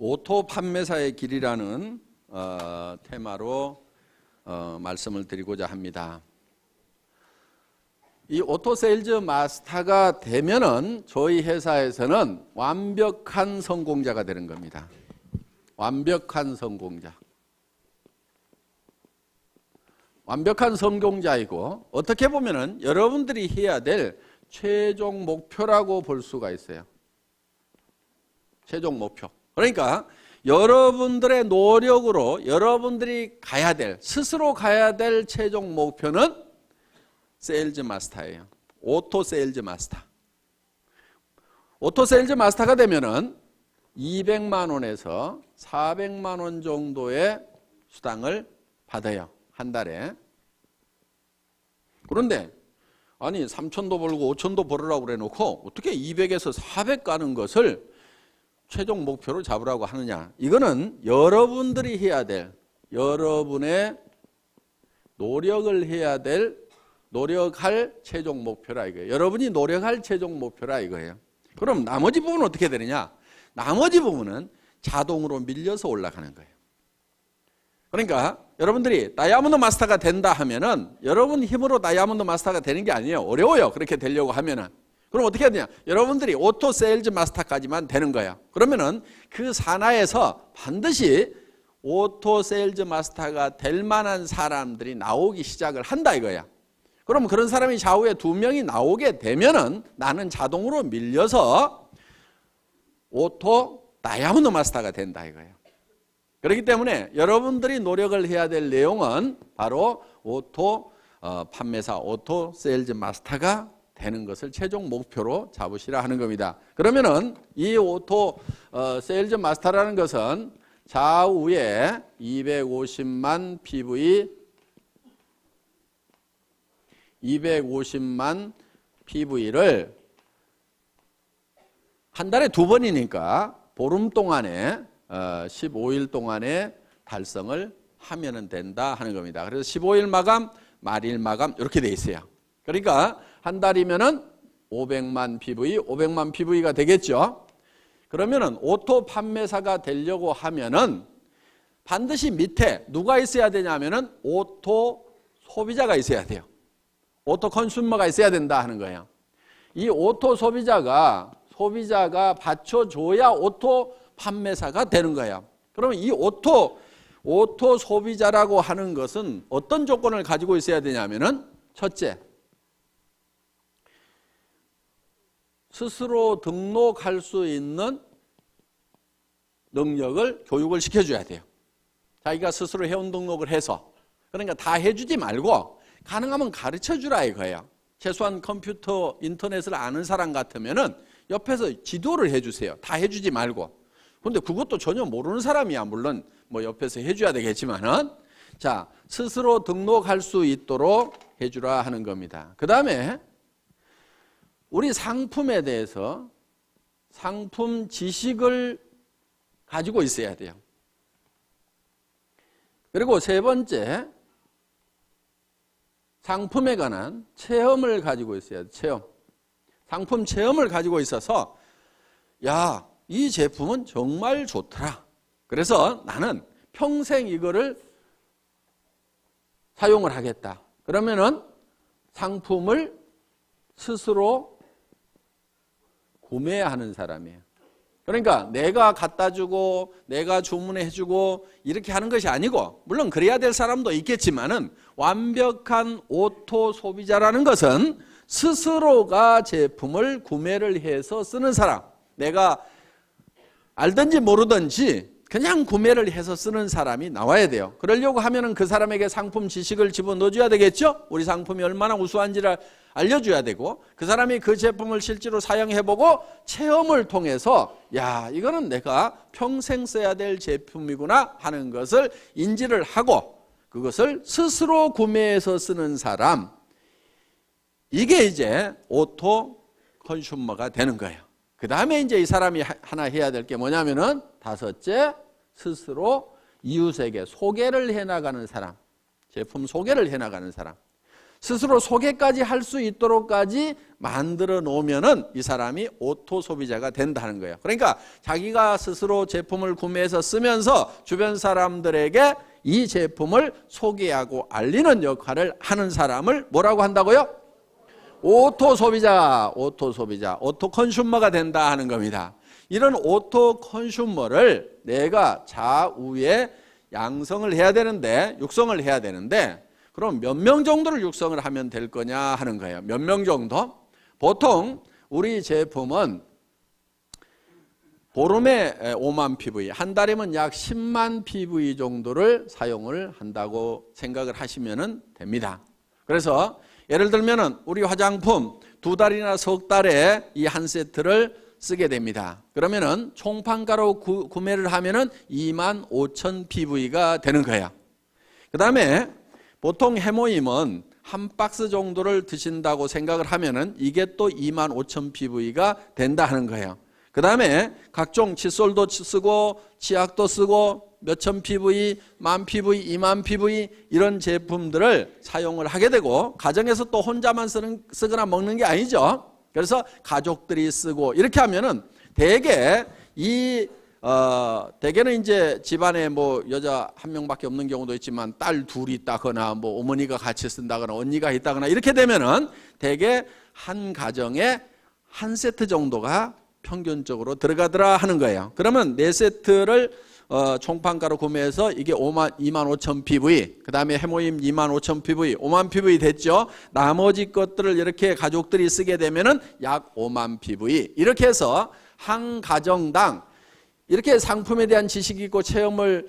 오토 판매사의 길이라는 테마로 말씀을 드리고자 합니다. 이 오토 세일즈 마스터가 되면은 저희 회사에서는 완벽한 성공자가 되는 겁니다. 완벽한 성공자. 완벽한 성공자이고 어떻게 보면은 여러분들이 해야 될 최종 목표라고 볼 수가 있어요. 최종 목표. 그러니까 여러분들의 노력으로 여러분들이 가야 될, 스스로 가야 될 최종 목표는 세일즈 마스터예요. 오토 세일즈 마스터. 오토 세일즈 마스터가 되면은 200만 원에서 400만 원 정도의 수당을 받아요. 한 달에. 그런데 아니 3천도 벌고 5천도 벌으라고 그래 놓고 어떻게 200에서 400 가는 것을 최종 목표로 잡으라고 하느냐. 이거는 여러분들이 해야 될, 여러분의 노력을 해야 될, 노력할 최종 목표라 이거예요. 여러분이 노력할 최종 목표라 이거예요. 그럼 나머지 부분은 어떻게 되느냐. 나머지 부분은 자동으로 밀려서 올라가는 거예요. 그러니까 여러분들이 다이아몬드 마스터가 된다 하면은 여러분 힘으로 다이아몬드 마스터가 되는 게 아니에요. 어려워요. 그렇게 되려고 하면은. 그럼 어떻게 해야 되냐? 여러분들이 오토 세일즈 마스터까지만 되는 거예요. 그러면은 그 산하에서 반드시 오토 세일즈 마스터가 될 만한 사람들이 나오기 시작을 한다 이거야. 그럼 그런 사람이 좌우에 2명이 나오게 되면은 나는 자동으로 밀려서 오토 다이아몬드 마스터가 된다 이거예요. 그렇기 때문에 여러분들이 노력을 해야 될 내용은 바로 오토 판매사, 오토 세일즈 마스터가 되는 것을 최종 목표로 잡으시라 하는 겁니다. 그러면은 이 오토 세일즈 마스터라는 것은 좌우에 250만 PV, 250만 PV를 한 달에 2번이니까 보름 동안에 15일 동안에 달성을 하면 된다 하는 겁니다. 그래서 15일 마감, 말일 마감 이렇게 돼 있어요. 그러니까 한 달이면은 500만 PV, 500만 PV가 되겠죠. 그러면은 오토 판매사가 되려고 하면은 반드시 밑에 누가 있어야 되냐면은 오토 소비자가 있어야 돼요. 오토 컨슈머가 있어야 된다 하는 거예요. 이 오토 소비자가 받쳐줘야 오토 판매사가 되는 거예요. 그러면 이 오토 소비자라고 하는 것은 어떤 조건을 가지고 있어야 되냐면은 첫째, 스스로 등록할 수 있는 능력을 교육을 시켜줘야 돼요. 자기가 스스로 회원 등록을 해서. 그러니까 다 해주지 말고 가능하면 가르쳐주라 이거예요. 최소한 컴퓨터, 인터넷을 아는 사람 같으면은 옆에서 지도를 해주세요. 다 해주지 말고. 근데 그것도 전혀 모르는 사람이야. 물론 뭐 옆에서 해줘야 되겠지만은. 자, 스스로 등록할 수 있도록 해주라 하는 겁니다. 그 다음에 우리 상품에 대해서 상품 지식을 가지고 있어야 돼요. 그리고 세 번째, 상품에 관한 체험을 가지고 있어야 돼요. 체험. 상품 체험을 가지고 있어서 야, 이 제품은 정말 좋더라. 그래서 나는 평생 이거를 사용을 하겠다. 그러면은 상품을 스스로 구매하는 사람이에요. 그러니까 내가 갖다 주고 내가 주문해 주고 이렇게 하는 것이 아니고, 물론 그래야 될 사람도 있겠지만은 완벽한 오토 소비자라는 것은 스스로가 제품을 구매를 해서 쓰는 사람. 내가 알든지 모르든지 그냥 구매를 해서 쓰는 사람이 나와야 돼요. 그러려고 하면은 그 사람에게 상품 지식을 집어넣어줘야 되겠죠? 우리 상품이 얼마나 우수한지를 알려줘야 되고, 그 사람이 그 제품을 실제로 사용해보고 체험을 통해서 야, 이거는 내가 평생 써야 될 제품이구나 하는 것을 인지를 하고 그것을 스스로 구매해서 쓰는 사람, 이게 이제 오토 컨슈머가 되는 거예요. 그 다음에 이제 이 사람이 하나 해야 될 게 뭐냐면은 다섯째, 스스로 이웃에게 소개를 해나가는 사람, 제품 소개를 해나가는 사람. 스스로 소개까지 할 수 있도록까지 만들어 놓으면은 이 사람이 오토 소비자가 된다는 거예요. 그러니까 자기가 스스로 제품을 구매해서 쓰면서 주변 사람들에게 이 제품을 소개하고 알리는 역할을 하는 사람을 뭐라고 한다고요? 오토 소비자, 오토 소비자, 오토 컨슈머가 된다 하는 겁니다. 이런 오토 컨슈머를 내가 좌우에 양성을 해야 되는데, 육성을 해야 되는데, 그럼 몇 명 정도를 육성을 하면 될 거냐 하는 거예요. 몇 명 정도? 보통 우리 제품은 보름에 5만 PV, 한 달이면 약 10만 PV 정도를 사용을 한다고 생각을 하시면 됩니다. 그래서 예를 들면 우리 화장품 2달이나 석 달에 이 한 세트를 쓰게 됩니다. 그러면은 총판가로 구매를 하면은 2만 5천 PV가 되는 거야. 그 다음에 보통 해모임은 한 박스 정도를 드신다고 생각을 하면은 이게 또 2만 5천 PV가 된다 하는 거예요. 그 다음에 각종 칫솔도 쓰고 치약도 쓰고 몇천 PV, 만 PV, 2만 PV 이런 제품들을 사용을 하게 되고 가정에서 또 혼자만 쓰거나 먹는 게 아니죠. 그래서 가족들이 쓰고 이렇게 하면은 대개 대개는 이제 집안에 뭐 여자 한 명밖에 없는 경우도 있지만 딸 둘이 있다거나 뭐 어머니가 같이 쓴다거나 언니가 있다거나 이렇게 되면은 대개 한 가정에 한 세트 정도가 평균적으로 들어가더라 하는 거예요. 그러면 4세트를 총판가로 구매해서 이게 2만 5천 PV, 그 다음에 해모임 2만 5천 PV, 5만 PV 됐죠. 나머지 것들을 이렇게 가족들이 쓰게 되면은 약 5만 PV. 이렇게 해서 한 가정당 이렇게 상품에 대한 지식이 있고 체험을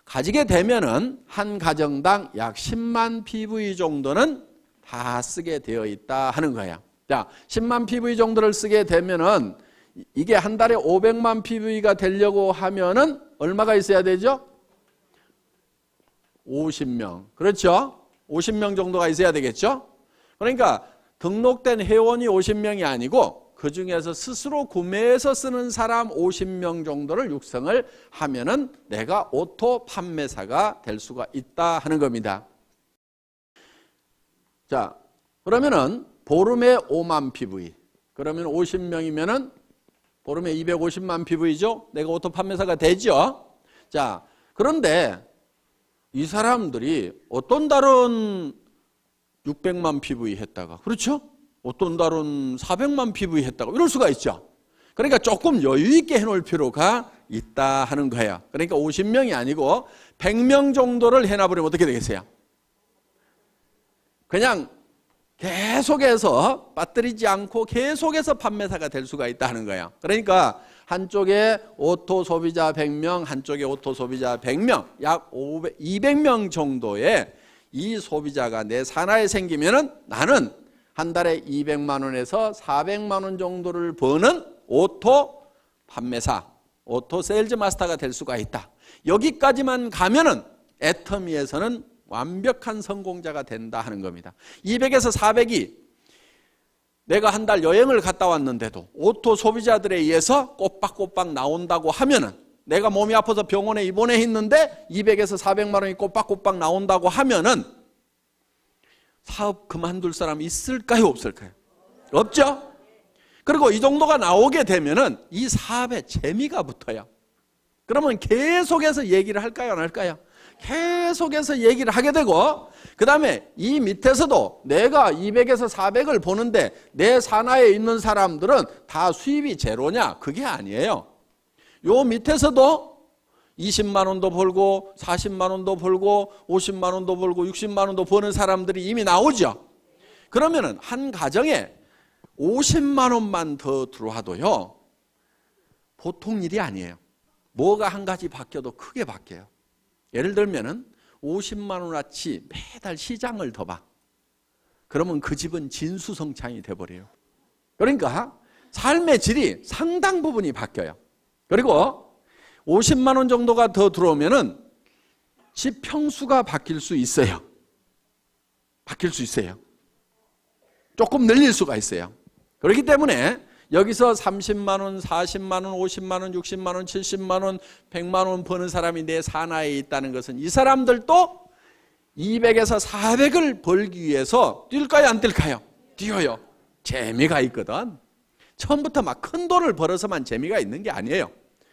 가지게 되면은 한 가정당 약 10만 PV 정도는 다 쓰게 되어 있다 하는 거예요. 자, 10만 PV 정도를 쓰게 되면은 이게 한 달에 500만 PV가 되려고 하면은 얼마가 있어야 되죠? 50명. 그렇죠? 50명 정도가 있어야 되겠죠? 그러니까 등록된 회원이 50명이 아니고 그 중에서 스스로 구매해서 쓰는 사람 50명 정도를 육성을 하면은 내가 오토 판매사가 될 수가 있다 하는 겁니다. 자, 그러면은 보름에 5만 PV. 그러면 50명이면은 보름에 250만 PV죠? 내가 오토 판매사가 되죠? 자, 그런데 이 사람들이 어떤 달은 600만 PV 했다가, 그렇죠? 어떤 달은 400만 PV 했다고 이럴 수가 있죠. 그러니까 조금 여유 있게 해놓을 필요가 있다 하는 거예요. 그러니까 50명이 아니고 100명 정도를 해놔버리면 어떻게 되겠어요? 그냥 계속해서 빠뜨리지 않고 계속해서 판매사가 될 수가 있다는 거예요. 그러니까 한쪽에 오토 소비자 100명, 한쪽에 오토 소비자 100명, 약 200명 정도의 이 소비자가 내 산하에 생기면은 나는 한 달에 200만 원에서 400만 원 정도를 버는 오토 판매사, 오토 세일즈 마스터가 될 수가 있다. 여기까지만 가면은 애터미에서는 완벽한 성공자가 된다 하는 겁니다. 200에서 400이 내가 한 달 여행을 갔다 왔는데도 오토 소비자들에 의해서 꼬박꼬박 나온다고 하면은 내가 몸이 아파서 병원에 입원해 있는데 200에서 400만 원이 꼬박꼬박 나온다고 하면은 사업 그만둘 사람 있을까요? 없을까요? 없죠? 그리고 이 정도가 나오게 되면은 이 사업에 재미가 붙어요. 그러면 계속해서 얘기를 할까요? 안 할까요? 계속해서 얘기를 하게 되고 그 다음에 이 밑에서도 내가 200에서 400을 보는데 내 산하에 있는 사람들은 다 수입이 제로냐? 그게 아니에요. 요 밑에서도 20만 원도 벌고 40만 원도 벌고 50만 원도 벌고 60만 원도 버는 사람들이 이미 나오죠. 그러면은 한 가정에 50만 원만 더 들어와도요 보통 일이 아니에요. 뭐가 한 가지 바뀌어도 크게 바뀌어요. 예를 들면은 50만 원어치 매달 시장을 더 봐. 그러면 그 집은 진수성찬이 돼버려요. 그러니까 삶의 질이 상당 부분이 바뀌어요. 그리고 50만 원 정도가 더 들어오면은 집 평수가 바뀔 수 있어요. 바뀔 수 있어요. 조금 늘릴 수가 있어요. 그렇기 때문에 여기서 30만 원, 40만 원, 50만 원, 60만 원, 70만 원, 100만 원 버는 사람이 내 산하에 있다는 것은 이 사람들도 200에서 400을 벌기 위해서 뛸까요, 안 뛸까요? 뛰어요. 재미가 있거든. 처음부터 막 큰 돈을 벌어서만 재미가 있는 게 아니에요.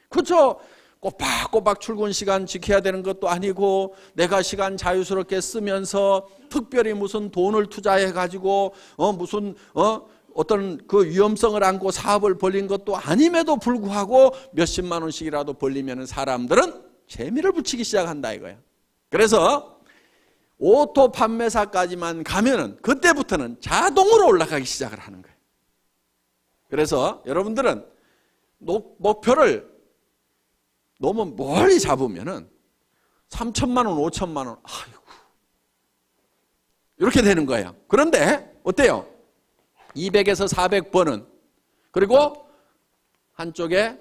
그렇죠? 꼬박꼬박 출근 시간 지켜야 되는 것도 아니고, 내가 시간 자유스럽게 쓰면서 특별히 무슨 돈을 투자해 가지고 어떤 그 위험성을 안고 사업을 벌린 것도 아님에도 불구하고 몇십만 원씩이라도 벌리면 사람들은 재미를 붙이기 시작한다 이거야. 그래서 오토 판매사까지만 가면은 그때부터는 자동으로 올라가기 시작을 하는 거예요. 그래서 여러분들은 목표를 너무 멀리 잡으면은 3천만 원, 5천만 원, 아이고, 이렇게 되는 거예요. 그런데 어때요? 200에서 400번은, 그리고 한쪽에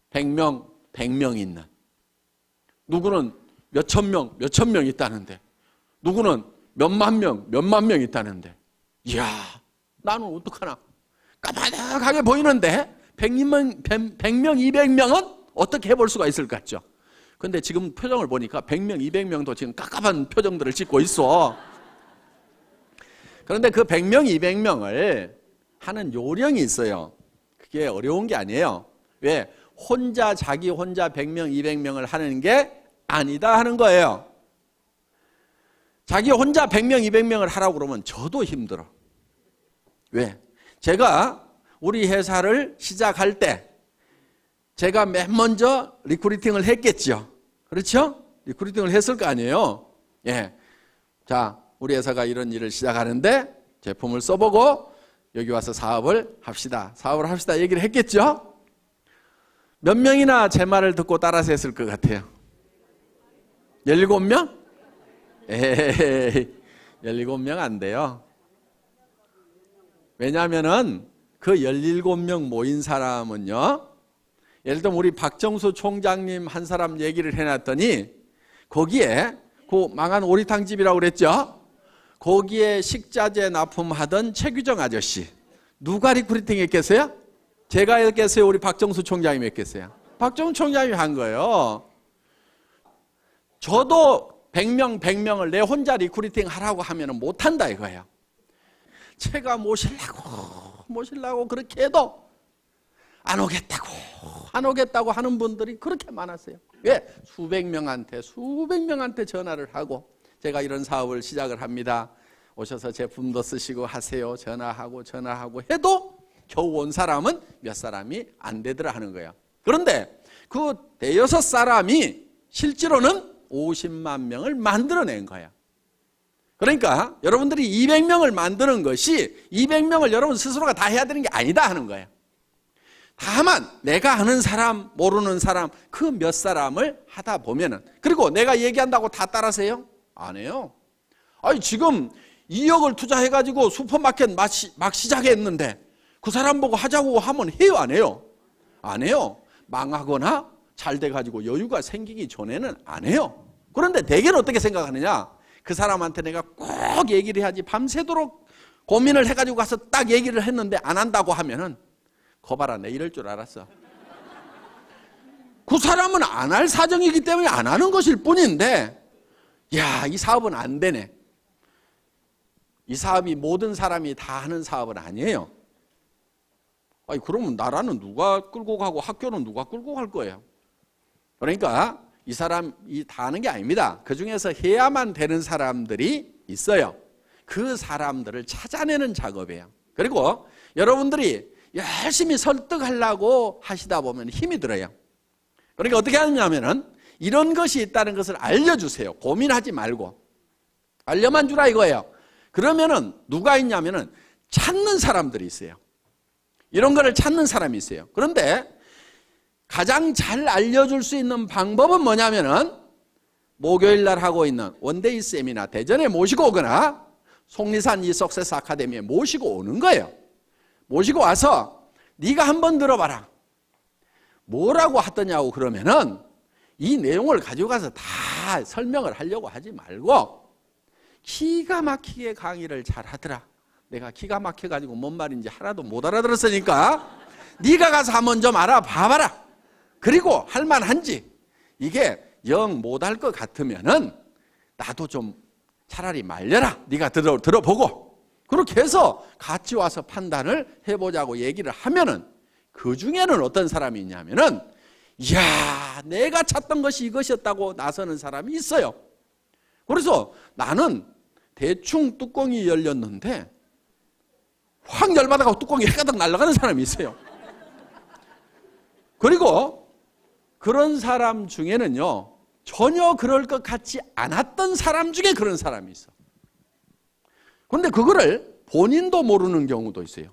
100명 있는, 누구는 몇천 명 있다는데, 누구는 몇만 명 있다는데, 이야, 나는 어떡하나? 까마득하게 보이는데 100명, 200명은 어떻게 해볼 수가 있을 것 같죠? 근데 지금 표정을 보니까 100명, 200명도 지금 깝깝한 표정들을 짓고 있어. 그런데 그 100명, 200명을 하는 요령이 있어요. 그게 어려운 게 아니에요. 왜? 자기 혼자 100명, 200명을 하는 게 아니다 하는 거예요. 자기 혼자 100명, 200명을 하라고 그러면 저도 힘들어. 왜? 제가 우리 회사를 시작할 때 제가 맨 먼저 리크루팅을 했겠죠. 그렇죠? 리크루팅을 했을 거 아니에요. 예. 자, 우리 회사가 이런 일을 시작하는데 제품을 써보고 여기 와서 사업을 합시다. 얘기를 했겠죠? 몇 명이나 제 말을 듣고 따라서 했을 것 같아요? 17명? 에이, 17명 안 돼요. 왜냐하면은 그 17명 모인 사람은요, 예를 들면 우리 박정수 총장님 한 사람 얘기를 해놨더니 거기에 그 망한 오리탕집이라고 그랬죠? 거기에 식자재 납품하던 최규정 아저씨, 누가 리크루팅 했겠어요? 제가 했겠어요? 우리 박정수 총장님이 했겠어요? 박정수 총장님이 한 거예요. 저도 100명을 내 혼자 리크루팅 하라고 하면 못한다 이거예요. 제가 모시려고 그렇게 해도 안 오겠다고 하는 분들이 그렇게 많았어요. 왜? 수백 명한테 전화를 하고 제가 이런 사업을 시작을 합니다. 오셔서 제품도 쓰시고 하세요. 전화하고 해도 겨우 온 사람은 몇 사람이 안 되더라 하는 거예요. 그런데 그 대여섯 사람이 실제로는 50만 명을 만들어낸 거예요. 그러니까 여러분들이 200명을 만드는 것이 200명을 여러분 스스로가 다 해야 되는 게 아니다 하는 거예요. 다만 내가 아는 사람, 모르는 사람, 그 몇 사람을 하다 보면은, 그리고 내가 얘기한다고 다 따라서요? 안 해요. 아니 지금 2억을 투자해가지고 슈퍼마켓 막 시작했는데 그 사람 보고 하자고 하면 해요, 안 해요? 안 해요. 망하거나 잘 돼가지고 여유가 생기기 전에는 안 해요. 그런데 대개는 어떻게 생각하느냐? 그 사람한테 내가 꼭 얘기를 해야지, 밤새도록 고민을 해가지고 가서 딱 얘기를 했는데 안 한다고 하면은 거봐라, 내 이럴 줄 알았어. 그 사람은 안 할 사정이기 때문에 안 하는 것일 뿐인데, 야, 이 사업은 안 되네. 이 사업이 모든 사람이 다 하는 사업은 아니에요. 아니, 그러면 나라는 누가 끌고 가고 학교는 누가 끌고 갈 거예요? 그러니까 이 사람이 다 하는 게 아닙니다. 그 중에서 해야만 되는 사람들이 있어요. 그 사람들을 찾아내는 작업이에요. 그리고 여러분들이 열심히 설득하려고 하시다 보면 힘이 들어요. 그러니까 어떻게 하느냐면은 이런 것이 있다는 것을 알려주세요. 고민하지 말고. 알려만 주라 이거예요. 그러면은 누가 있냐면은 찾는 사람들이 있어요. 이런 거를 찾는 사람이 있어요. 그런데 가장 잘 알려줄 수 있는 방법은 뭐냐면은 목요일 날 하고 있는 원데이 세미나 대전에 모시고 오거나 속리산 이 석세스 아카데미에 모시고 오는 거예요. 모시고 와서 네가 한번 들어봐라. 뭐라고 하더냐고 그러면은 이 내용을 가지고 가서 다 설명을 하려고 하지 말고 기가 막히게 강의를 잘 하더라. 내가 기가 막혀가지고 뭔 말인지 하나도 못 알아들었으니까 네가 가서 한번 좀 알아봐봐라. 그리고 할만한지, 이게 영 못할 것 같으면은 나도 좀 차라리 말려라. 네가 들어보고. 그렇게 해서 같이 와서 판단을 해보자고 얘기를 하면은 그 중에는 어떤 사람이 있냐면은 이야, 내가 찾던 것이 이것이었다고 나서는 사람이 있어요. 그래서 나는 대충 뚜껑이 열렸는데 확 열받아가고 뚜껑이 해가닥 날아가는 사람이 있어요. 그리고 그런 사람 중에는요, 전혀 그럴 것 같지 않았던 사람 중에 그런 사람이 있어. 그런데 그거를 본인도 모르는 경우도 있어요.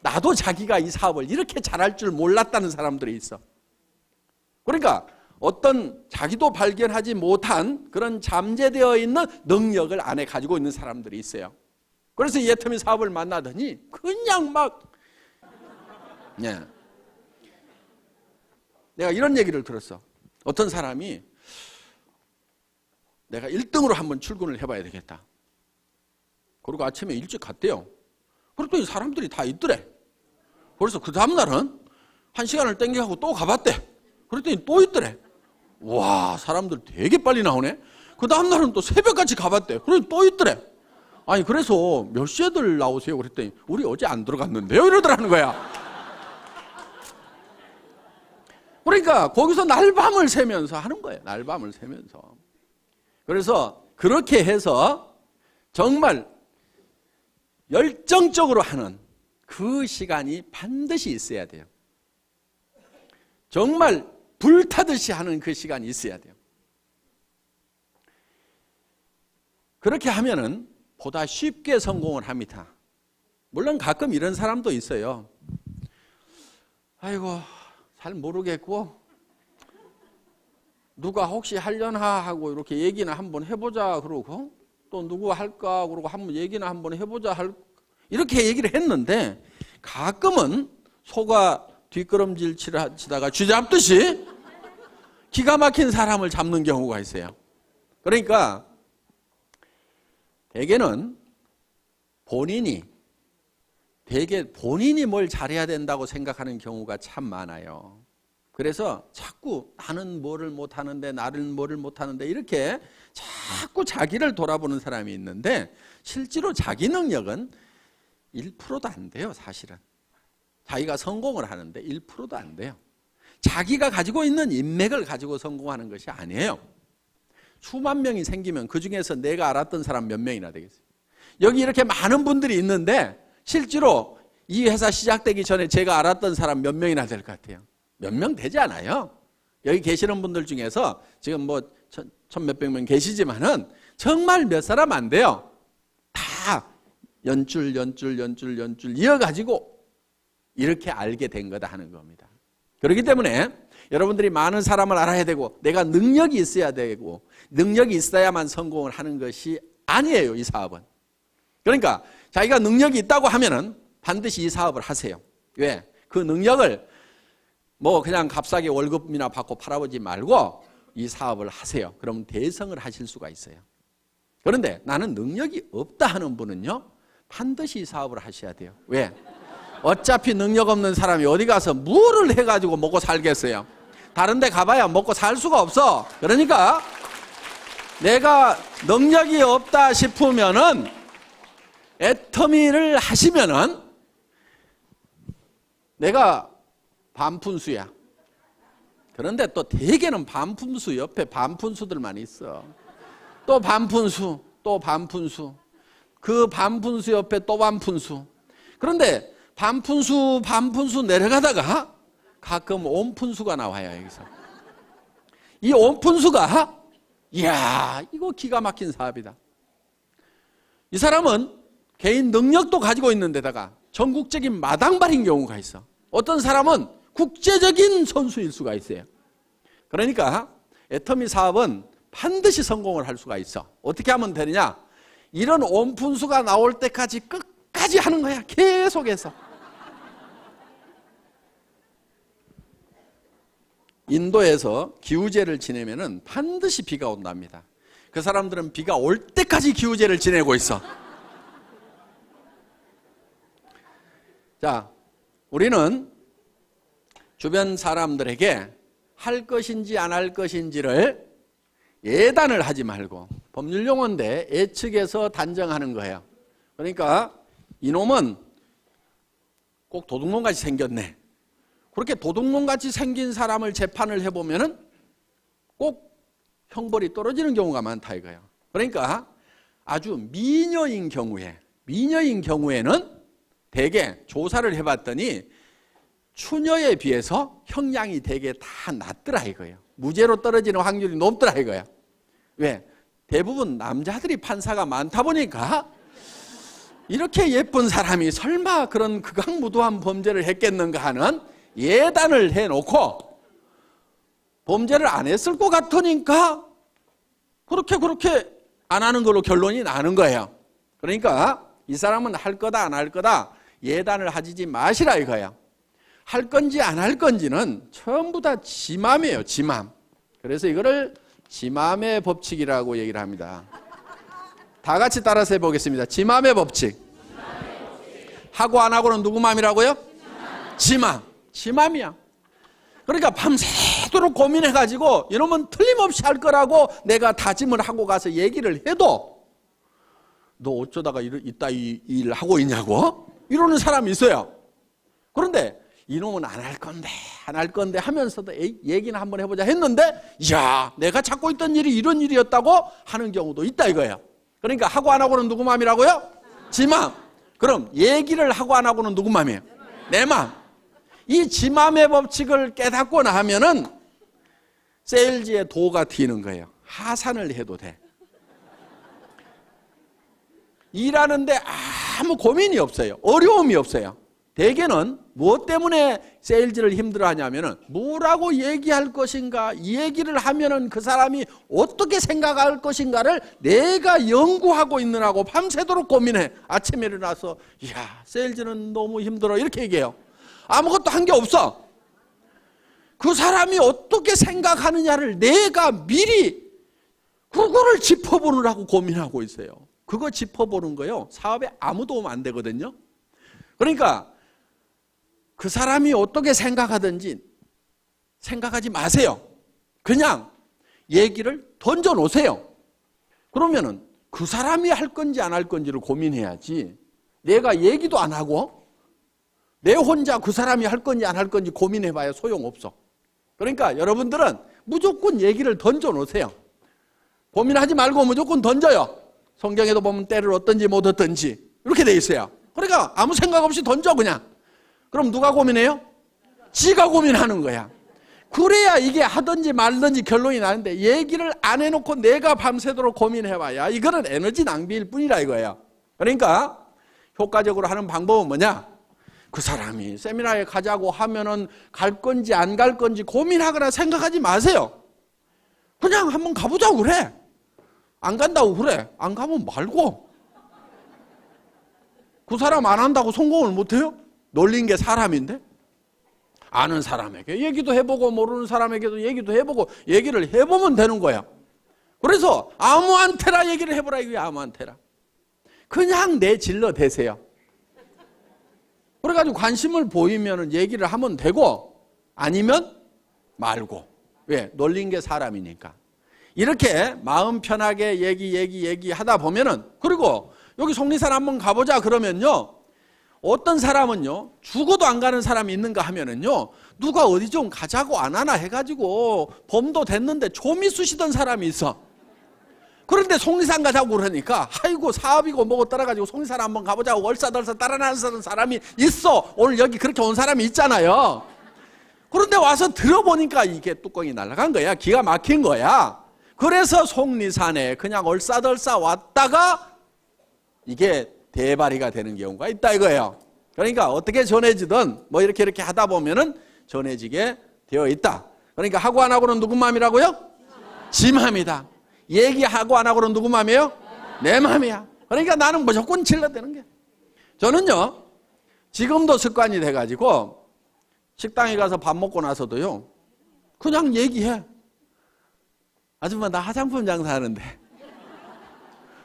나도 자기가 이 사업을 이렇게 잘할 줄 몰랐다는 사람들이 있어. 그러니까 어떤 자기도 발견하지 못한 그런 잠재되어 있는 능력을 안에 가지고 있는 사람들이 있어요. 그래서 이 애터미 사업을 만나더니 그냥 막 내가 이런 얘기를 들었어. 어떤 사람이 내가 1등으로 한번 출근을 해봐야 되겠다. 그리고 아침에 일찍 갔대요. 그랬더니 사람들이 다 있더래. 그래서 그 다음날은 1시간을 땡겨가고 또 가봤대. 그랬더니 또 있더래. 와, 사람들 되게 빨리 나오네. 그 다음날은 또 새벽까지 가봤대. 그랬더니 또 있더래. 아니, 그래서 몇 시에들 나오세요? 그랬더니 우리 어제 안 들어갔는데요? 이러더라는 거야. 그러니까 거기서 날밤을 새면서 하는 거예요. 날밤을 새면서. 그래서 그렇게 해서 정말 열정적으로 하는 그 시간이 반드시 있어야 돼요. 정말 불타듯이 하는 그 시간이 있어야 돼요. 그렇게 하면은 보다 쉽게 성공을 합니다. 물론 가끔 이런 사람도 있어요. 아이고, 잘 모르겠고 누가 혹시 하려나 하고 이렇게 얘기나 한번 해보자 그러고 또 누구 할까 그러고 한번 얘기나 한번 해보자 이렇게 얘기를 했는데 가끔은 소가 뒷걸음질 치다가 쥐 잡듯이 기가 막힌 사람을 잡는 경우가 있어요. 그러니까 대개는 본인이 뭘 잘해야 된다고 생각하는 경우가 참 많아요. 그래서 자꾸 나는 뭐를 못하는데 나는 뭐를 못하는데 이렇게 자꾸 자기를 돌아보는 사람이 있는데 실제로 자기 능력은 1%도 안 돼요. 사실은 자기가 성공을 하는데 1%도 안 돼요. 자기가 가지고 있는 인맥을 가지고 성공하는 것이 아니에요. 수만 명이 생기면 그중에서 내가 알았던 사람 몇 명이나 되겠어요. 여기 이렇게 많은 분들이 있는데 실제로 이 회사 시작되기 전에 제가 알았던 사람 몇 명이나 될 것 같아요? 몇 명 되지 않아요. 여기 계시는 분들 중에서 지금 뭐 천 몇백 명 계시지만은 정말 몇 사람 안 돼요. 다 연줄 이어가지고 이렇게 알게 된 거다 하는 겁니다. 그렇기 때문에 여러분들이 많은 사람을 알아야 되고 내가 능력이 있어야 되고 능력이 있어야만 성공을 하는 것이 아니에요. 이 사업은. 그러니까 자기가 능력이 있다고 하면은 반드시 이 사업을 하세요. 왜? 그 능력을 뭐 그냥 값싸게 월급이나 받고 팔아보지 말고 이 사업을 하세요. 그럼 대성을 하실 수가 있어요. 그런데 나는 능력이 없다 하는 분은요, 반드시 이 사업을 하셔야 돼요. 왜? 어차피 능력 없는 사람이 어디 가서 뭐를 해가지고 먹고 살겠어요? 다른 데 가봐야 먹고 살 수가 없어. 그러니까 내가 능력이 없다 싶으면은 애터미를 하시면은 내가 반푼수야. 그런데 또 대개는 반푼수 옆에 반푼수들만 있어. 또 반푼수, 또 반푼수. 그 반푼수 옆에 또 반푼수. 그런데 반푼수 내려가다가 가끔 온푼수가 나와요. 여기서. 이 온푼수가 이야, 이거 기가 막힌 사업이다. 이 사람은 개인 능력도 가지고 있는 데다가 전국적인 마당발인 경우가 있어. 어떤 사람은 국제적인 선수일 수가 있어요. 그러니까 애터미 사업은 반드시 성공을 할 수가 있어. 어떻게 하면 되느냐? 이런 온푼수가 나올 때까지 끝까지 하는 거야. 계속해서. 인도에서 기우제를 지내면은 반드시 비가 온답니다. 그 사람들은 비가 올 때까지 기우제를 지내고 있어. 자, 우리는 주변 사람들에게 할 것인지 안 할 것인지를 예단을 하지 말고 법률 용어인데 예측해서 단정하는 거예요. 그러니까 이놈은 꼭 도둑놈같이 생겼네. 그렇게 도둑놈같이 생긴 사람을 재판을 해보면은 꼭 형벌이 떨어지는 경우가 많다 이거예요. 그러니까 아주 미녀인 경우에는 대개 조사를 해봤더니 추녀에 비해서 형량이 대개 다 낮더라 이거예요. 무죄로 떨어지는 확률이 높더라 이거예요. 왜? 대부분 남자들이 판사가 많다 보니까 이렇게 예쁜 사람이 설마 그런 극악무도한 범죄를 했겠는가 하는 예단을 해놓고 범죄를 안 했을 것 같으니까 그렇게 안 하는 걸로 결론이 나는 거예요. 그러니까 이 사람은 할 거다 안 할 거다 예단을 하지 마시라 이거예요. 할 건지 안 할 건지는 전부 다 지 맘이에요. 지 맘. 그래서 이거를 지 맘의 법칙이라고 얘기를 합니다. 다 같이 따라서 해보겠습니다. 지 맘의 법칙. 하고 안 하고는 누구 맘이라고요? 지 맘. 지 맘이야. 그러니까 밤새도록 고민해가지고 이놈은 틀림없이 할 거라고 내가 다짐을 하고 가서 얘기를 해도 너 어쩌다가 이따 이 일 하고 있냐고? 이러는 사람이 있어요. 그런데 이놈은 안 할 건데 하면서도 얘기는 한번 해보자 했는데 야 내가 찾고 있던 일이 이런 일이었다고 하는 경우도 있다 이거예요. 그러니까 하고 안 하고는 누구 맘이라고요? 지 맘. 그럼 얘기를 하고 안 하고는 누구 맘이에요? 내 맘. 이 지 맘의 법칙을 깨닫고 나면은 세일즈의 도가 튀는 거예요. 하산을 해도 돼. 일하는데 아무 고민이 없어요. 어려움이 없어요. 대개는 무엇 때문에 세일즈를 힘들어하냐면은 뭐라고 얘기할 것인가, 이 얘기를 하면은 그 사람이 어떻게 생각할 것인가를 내가 연구하고 있느라고 밤새도록 고민해. 아침에 일어나서 야 세일즈는 너무 힘들어 이렇게 얘기해요. 아무것도 한 게 없어. 그 사람이 어떻게 생각하느냐를 내가 미리 그거를 짚어보느라고 고민하고 있어요. 그거 짚어보는 거요 사업에 아무 도움 안 되거든요. 그러니까 그 사람이 어떻게 생각하든지 생각하지 마세요. 그냥 얘기를 던져놓으세요. 그러면은 그 사람이 할 건지 안 할 건지를 고민해야지 내가 얘기도 안 하고 내 혼자 그 사람이 할 건지 안 할 건지 고민해봐야 소용없어. 그러니까 여러분들은 무조건 얘기를 던져놓으세요. 고민하지 말고 무조건 던져요. 성경에도 보면 때를 얻든지 못 얻든지 이렇게 돼 있어요. 그러니까 아무 생각 없이 던져 그냥. 그럼 누가 고민해요? 지가 고민하는 거야. 그래야 이게 하든지 말든지 결론이 나는데 얘기를 안 해놓고 내가 밤새도록 고민해봐야 이거는 에너지 낭비일 뿐이라 이거예요. 그러니까 효과적으로 하는 방법은 뭐냐? 그 사람이 세미나에 가자고 하면은 갈 건지 안 갈 건지 고민하거나 생각하지 마세요. 그냥 한번 가보자고 그래. 안 간다고 그래. 안 가면 말고. 그 사람 안 한다고 성공을 못해요? 놀린 게 사람인데? 아는 사람에게 얘기도 해보고 모르는 사람에게도 얘기도 해보고 얘기를 해보면 되는 거야. 그래서 아무한테나 얘기를 해보라 이거야. 아무한테나. 그냥 내질러 대세요. 그래가지고 관심을 보이면 얘기를 하면 되고 아니면 말고. 왜? 놀린 게 사람이니까. 이렇게 마음 편하게 얘기하다 보면은 그리고 여기 속리산 한번 가보자 그러면요. 어떤 사람은요. 죽어도 안 가는 사람이 있는가 하면은요. 누가 어디 좀 가자고 안 하나 해가지고 범도 됐는데 좀이 쑤시던 사람이 있어. 그런데 속리산 가자고 그러니까 아이고 사업이고 뭐고 따라가지고 속리산 한번 가보자고 얼싸덜싸 따라나서는 사람이 있어. 오늘 여기 그렇게 온 사람이 있잖아요. 그런데 와서 들어보니까 이게 뚜껑이 날아간 거야. 기가 막힌 거야. 그래서 속리산에 그냥 얼싸덜싸 왔다가 이게 대발이가 되는 경우가 있다 이거예요. 그러니까 어떻게 전해지든 뭐 이렇게 하다 보면은 전해지게 되어 있다. 그러니까 하고 안 하고는 누구 맘이라고요? 지 맘이다. 얘기하고 안 하고는 누구 맘이에요? 내 맘이야. 그러니까 나는 무조건 질러대는 게. 저는요 지금도 습관이 돼가지고 식당에 가서 밥 먹고 나서도요 그냥 얘기해. 아줌마 나 화장품 장사하는데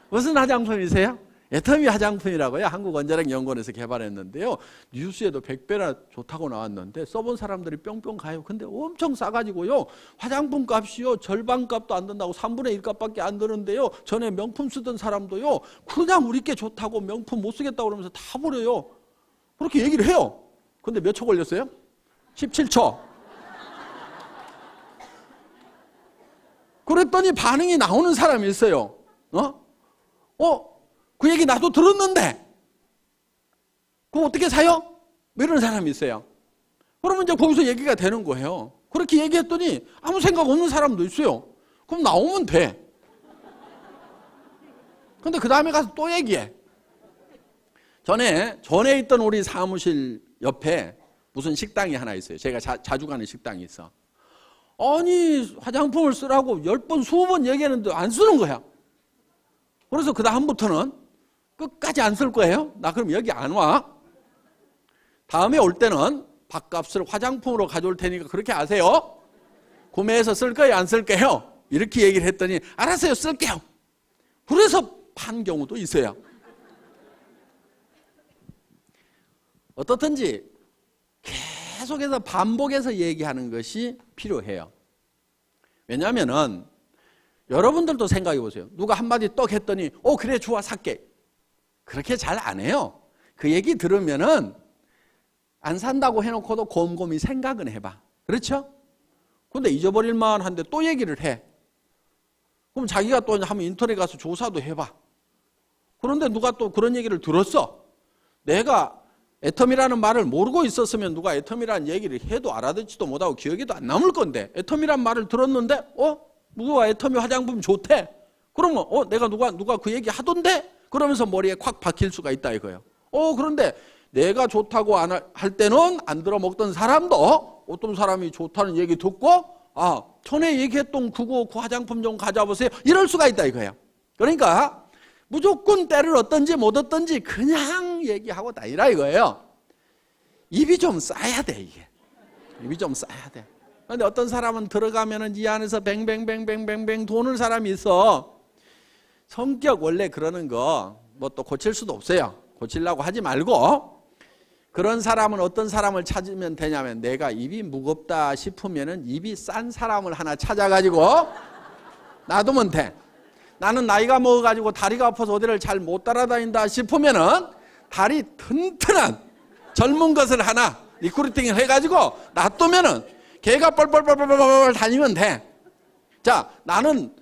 무슨 화장품이세요? 애터미 화장품이라고요. 한국원자력연구원에서 개발했는데요. 뉴스에도 100배나 좋다고 나왔는데 써본 사람들이 뿅뿅 가요. 근데 엄청 싸가지고요. 화장품 값이요. 절반 값도 안 든다고 3분의 1 값밖에 안 드는데요. 전에 명품 쓰던 사람도요. 그냥 우리 게 좋다고 명품 못 쓰겠다고 그러면서 다 버려요. 그렇게 얘기를 해요. 근데 몇 초 걸렸어요? 17초. 그랬더니 반응이 나오는 사람이 있어요. 그 얘기 나도 들었는데 그거 어떻게 사요? 뭐 이런 사람이 있어요. 그러면 이제 거기서 얘기가 되는 거예요. 그렇게 얘기했더니 아무 생각 없는 사람도 있어요. 그럼 나오면 돼. 근데 그 다음에 가서 또 얘기해. 전에 있던 우리 사무실 옆에 무슨 식당이 하나 있어요. 제가 자주 가는 식당이 있어. 아니 화장품을 쓰라고 10번 20번 얘기했는데 안 쓰는 거야. 그래서 그 다음부터는 끝까지 안 쓸 거예요. 나 그럼 여기 안 와. 다음에 올 때는 밥값을 화장품으로 가져올 테니까 그렇게 아세요. 구매해서 쓸 거예요, 안 쓸 거예요? 이렇게 얘기를 했더니 알았어요, 쓸게요. 그래서 판 경우도 있어요. 어떻든지 계속해서 반복해서 얘기하는 것이 필요해요. 왜냐하면은 여러분들도 생각해 보세요. 누가 한마디 떡 했더니 그래 좋아 살게. 그렇게 잘 안 해요. 그 얘기 들으면은 안 산다고 해놓고도 곰곰이 생각은 해봐. 그렇죠? 근데 잊어버릴 만한데 또 얘기를 해. 그럼 자기가 또 한번 인터넷 가서 조사도 해봐. 그런데 누가 또 그런 얘기를 들었어. 내가 애텀이라는 말을 모르고 있었으면 누가 애텀이라는 얘기를 해도 알아듣지도 못하고 기억에도 안 남을 건데 애텀이라는 말을 들었는데 누가 애텀이 화장품 좋대. 그러면 내가 누가 그 얘기 하던데? 그러면서 머리에 콱 박힐 수가 있다 이거예요. 그런데 내가 좋다고 할 때는 안 들어먹던 사람도 어떤 사람이 좋다는 얘기 듣고 전에 얘기했던 그 화장품 좀 가져와보세요. 이럴 수가 있다 이거예요. 그러니까 무조건 때를 얻든지 못 얻든지 그냥 얘기하고 다니라 이거예요. 입이 좀 쌓여야 돼 이게. 입이 좀 쌓여야 돼. 그런데 어떤 사람은 들어가면은 이 안에서 뱅뱅뱅뱅뱅뱅 도는 사람이 있어. 성격 원래 그러는 거 뭐 또 고칠 수도 없어요. 고치려고 하지 말고 그런 사람은 어떤 사람을 찾으면 되냐면 내가 입이 무겁다 싶으면은 입이 싼 사람을 하나 찾아가지고 놔두면 돼. 나는 나이가 먹어가지고 다리가 아파서 어디를 잘 못 따라다닌다 싶으면은 다리 튼튼한 젊은 것을 하나 리크루팅을 해가지고 놔두면은 걔가 뻘뻘뻘뻘뻘 다니면 돼. 자, 나는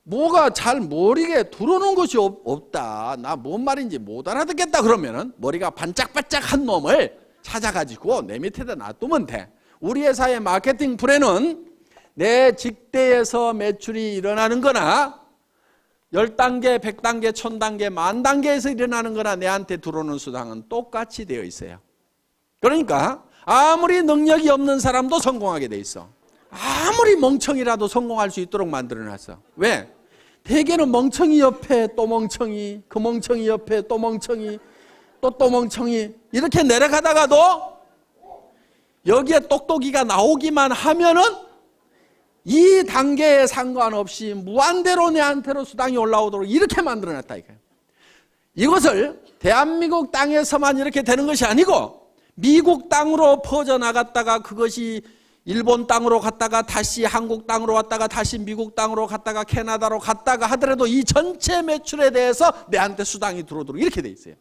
뭐가 잘 머리에 들어오는 것이 없다. 나 뭔 말인지 못 알아듣겠다 그러면은 머리가 반짝반짝한 놈을 찾아가지고 내 밑에다 놔두면 돼. 우리 회사의 마케팅 플랜은 내 직대에서 매출이 일어나는 거나 10단계, 100단계, 1000단계, 10,000단계에서 일어나는 거나 내한테 들어오는 수당은 똑같이 되어 있어요. 그러니까 아무리 능력이 없는 사람도 성공하게 돼 있어. 아무리 멍청이라도 성공할 수 있도록 만들어놨어. 왜? 대개는 멍청이 옆에 또 멍청이, 그 멍청이 옆에 또 멍청이, 또 멍청이 이렇게 내려가다가도 여기에 똑똑이가 나오기만 하면은 이 단계에 상관없이 무한대로 내한테로 수당이 올라오도록 이렇게 만들어놨다 이거예요. 이것을 대한민국 땅에서만 이렇게 되는 것이 아니고 미국 땅으로 퍼져나갔다가 그것이 일본 땅으로 갔다가 다시 한국 땅으로 왔다가 다시 미국 땅으로 갔다가 캐나다로 갔다가 하더라도 이 전체 매출에 대해서 내한테 수당이 들어오도록 이렇게 돼 있어요.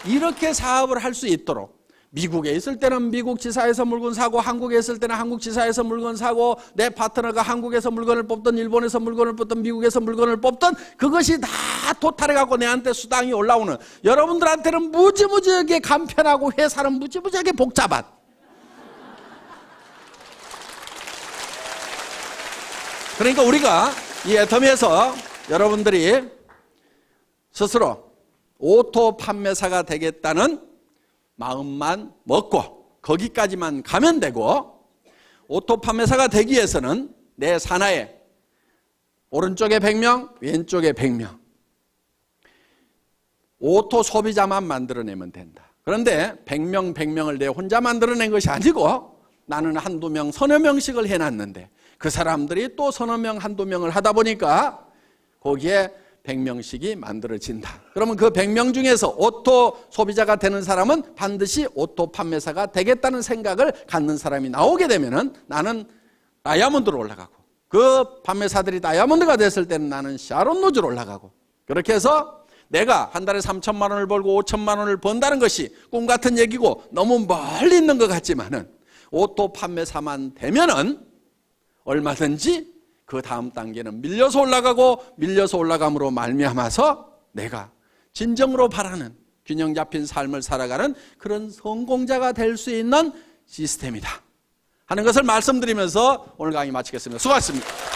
이렇게 사업을 할 수 있도록 미국에 있을 때는 미국 지사에서 물건 사고 한국에 있을 때는 한국 지사에서 물건 사고 내 파트너가 한국에서 물건을 뽑든 일본에서 물건을 뽑든 미국에서 물건을 뽑든 그것이 다 토탈해갖고 내한테 수당이 올라오는 여러분들한테는 무지무지하게 간편하고 회사는 무지무지하게 복잡한 그러니까 우리가 이 애터미에서 여러분들이 스스로 오토 판매사가 되겠다는 마음만 먹고 거기까지만 가면 되고 오토 판매사가 되기 위해서는 내 산하에 오른쪽에 100명, 왼쪽에 100명 오토 소비자만 만들어내면 된다. 그런데 100명, 100명을 내 혼자 만들어낸 것이 아니고 나는 한두 명, 서너 명씩을 해놨는데 그 사람들이 또 서너 명, 한두 명을 하다 보니까 거기에 100명씩이 만들어진다. 그러면 그 100명 중에서 오토 소비자가 되는 사람은 반드시 오토 판매사가 되겠다는 생각을 갖는 사람이 나오게 되면은 나는 다이아몬드로 올라가고, 그 판매사들이 다이아몬드가 됐을 때는 나는 샤론 로즈로 올라가고, 그렇게 해서 내가 한 달에 3천만 원을 벌고 5천만 원을 번다는 것이 꿈 같은 얘기고 너무 멀리 있는 것 같지만은 오토 판매사만 되면은 얼마든지 그 다음 단계는 밀려서 올라가고, 밀려서 올라감으로 말미암아서 내가 진정으로 바라는 균형 잡힌 삶을 살아가는 그런 성공자가 될 수 있는 시스템이다 하는 것을 말씀드리면서 오늘 강의 마치겠습니다. 수고하셨습니다.